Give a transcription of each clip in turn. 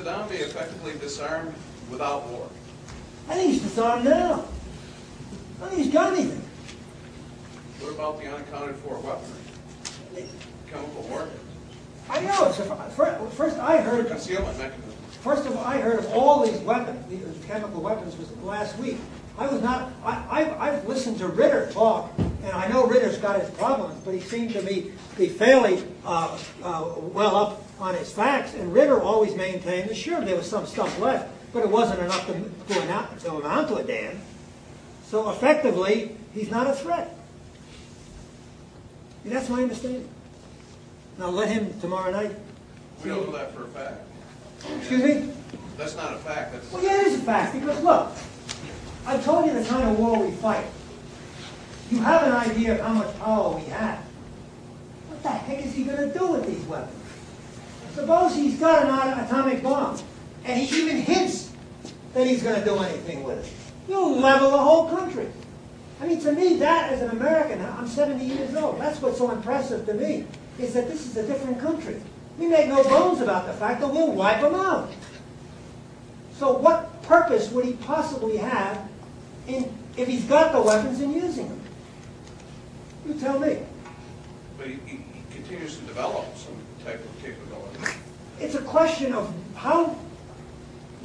Saddam be effectively disarmed without war? I think he's disarmed now. I don't think he's got anything. What about the unaccounted for weaponry? Chemical warfare? I know. First, I heard. Concealment mechanism. First of all, I heard of all these weapons, these chemical weapons, was last week. I was not. I've listened to Ritter talk, and I know Ritter's got his problems, but he seemed to me be fairly well up on his facts. And Ritter always maintained that sure there was some stuff left, but it wasn't enough to amount to a damn. So effectively, he's not a threat. And that's my understanding. Now let him tomorrow night. We don't know that for a fact. Excuse me? That's not a fact. That's Well, yeah, it is a fact, because look, I told you the kind of war we fight. You have an idea of how much power we have. What the heck is he going to do with these weapons? Suppose he's got an atomic bomb, and he even hints that he's going to do anything with it. You'll level the whole country. I mean, to me, that as an American, I'm 70 years old, that's what's so impressive to me, is that this is a different country. We make no bones about the fact that we'll wipe them out. So what purpose would he possibly have if he's got the weapons and using them? You tell me. But he continues to develop some type of capability. It's a question of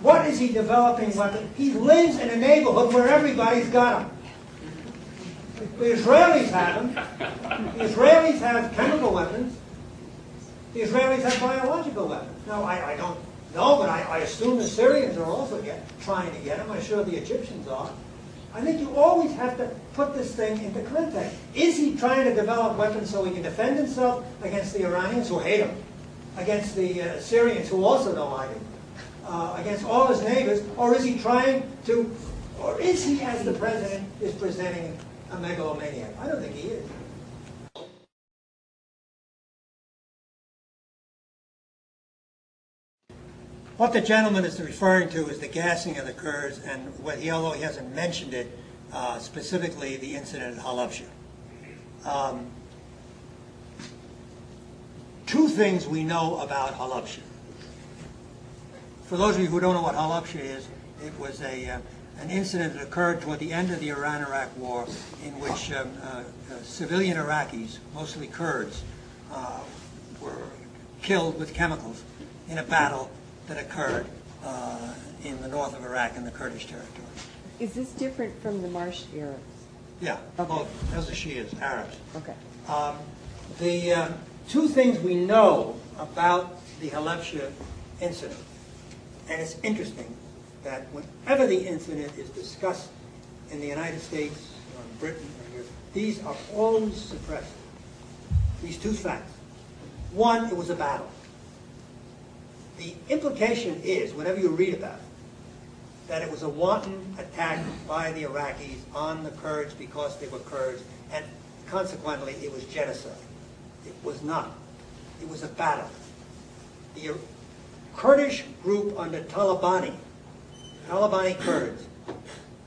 what is he developing weapons? He lives in a neighborhood where everybody's got them. The Israelis have them. The Israelis have chemical weapons. The Israelis have biological weapons. Now, I don't know, but I assume the Syrians are also trying to get them. I'm sure the Egyptians are. I think you always have to put this thing into context. Is he trying to develop weapons so he can defend himself against the Iranians who hate him, against the Syrians who also don't like him, against all his neighbors, or is he trying to, or is he, as the president is presenting, a megalomaniac? I don't think he is. What the gentleman is referring to is the gassing of the Kurds, and although he hasn't mentioned it specifically, the incident at Halabja. Two things we know about Halabja. For those of you who don't know what Halabja is, it was an incident that occurred toward the end of the Iran-Iraq War, in which civilian Iraqis, mostly Kurds, were killed with chemicals in a battle that occurred in the north of Iraq in the Kurdish territory. Is this different from the Marsh Arabs? Yeah, okay. Both. Those are Shias, Arabs. Okay. The two things we know about the Halabja incident, and it's interesting that whenever the incident is discussed in the United States or in Britain, these are always suppressed. These two facts. One, it was a battle. The implication is, whenever you read about it, that it was a wanton attack by the Iraqis on the Kurds because they were Kurds, and consequently it was genocide. It was not. It was a battle. The Kurdish group under Talabani Kurds,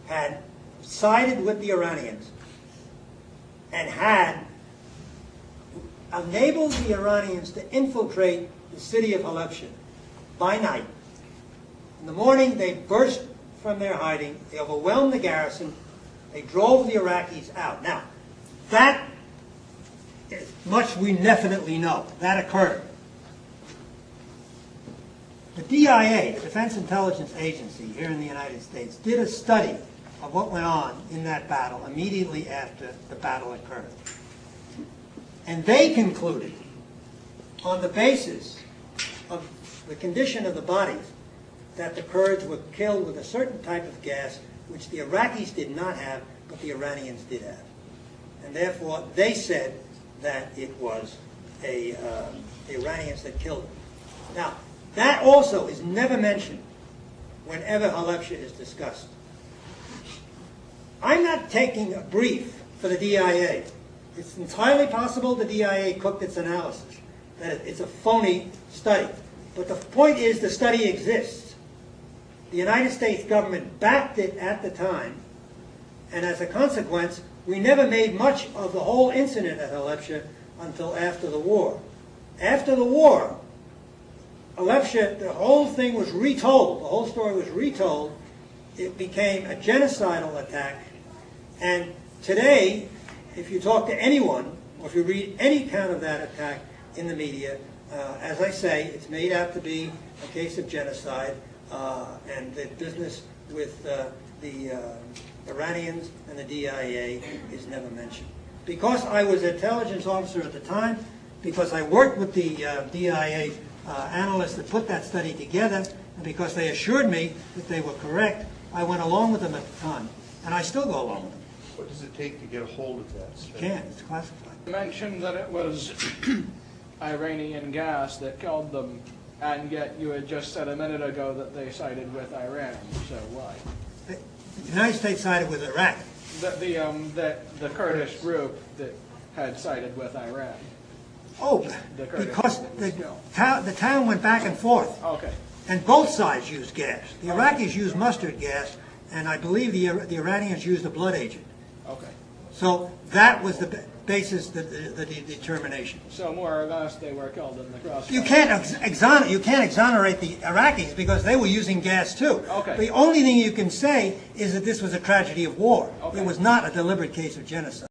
had sided with the Iranians and had enabled the Iranians to infiltrate the city of Halabja by night. In the morning, they burst from their hiding, they overwhelmed the garrison, they drove the Iraqis out. Now, that is much we definitely know. That occurred. The DIA, the Defense Intelligence Agency here in the United States, did a study of what went on in that battle immediately after the battle occurred. And they concluded, on the basis of the condition of the bodies, that the Kurds were killed with a certain type of gas which the Iraqis did not have, but the Iranians did have. And therefore, they said that it was the Iranians that killed them. Now, that also is never mentioned whenever Halabja is discussed. I'm not taking a brief for the DIA. It's entirely possible the DIA cooked its analysis, that it's a phony study. But the point is the study exists. The United States government backed it at the time, and as a consequence, we never made much of the whole incident at Halabja until after the war. After the war, Alepsha, the whole thing was retold. The whole story was retold. It became a genocidal attack. And today, if you talk to anyone, or if you read any account of that attack in the media, as I say, it's made out to be a case of genocide, and the business with the Iranians and the DIA is never mentioned. Because I was an intelligence officer at the time, because I worked with the DIA analysts that put that study together, and because they assured me that they were correct, I went along with them at the time, and I still go along with them. What does it take to get a hold of that stuff? You can't, it's classified. You mentioned that it was Iranian gas that killed them, and yet you had just said a minute ago that they sided with Iran. So why? The United States sided with Iraq. The Kurdish group that had sided with Iran. Oh, The Kurdish because group the was killed. town went back and forth, Okay. and both sides used gas. The Iraqis used mustard gas, and I believe the Iranians used a blood agent. Okay. So that was the basis, the determination. So more or less they were killed in the crossfire. You can't exonerate the Iraqis because they were using gas too. Okay. The only thing you can say is that this was a tragedy of war. Okay. It was not a deliberate case of genocide.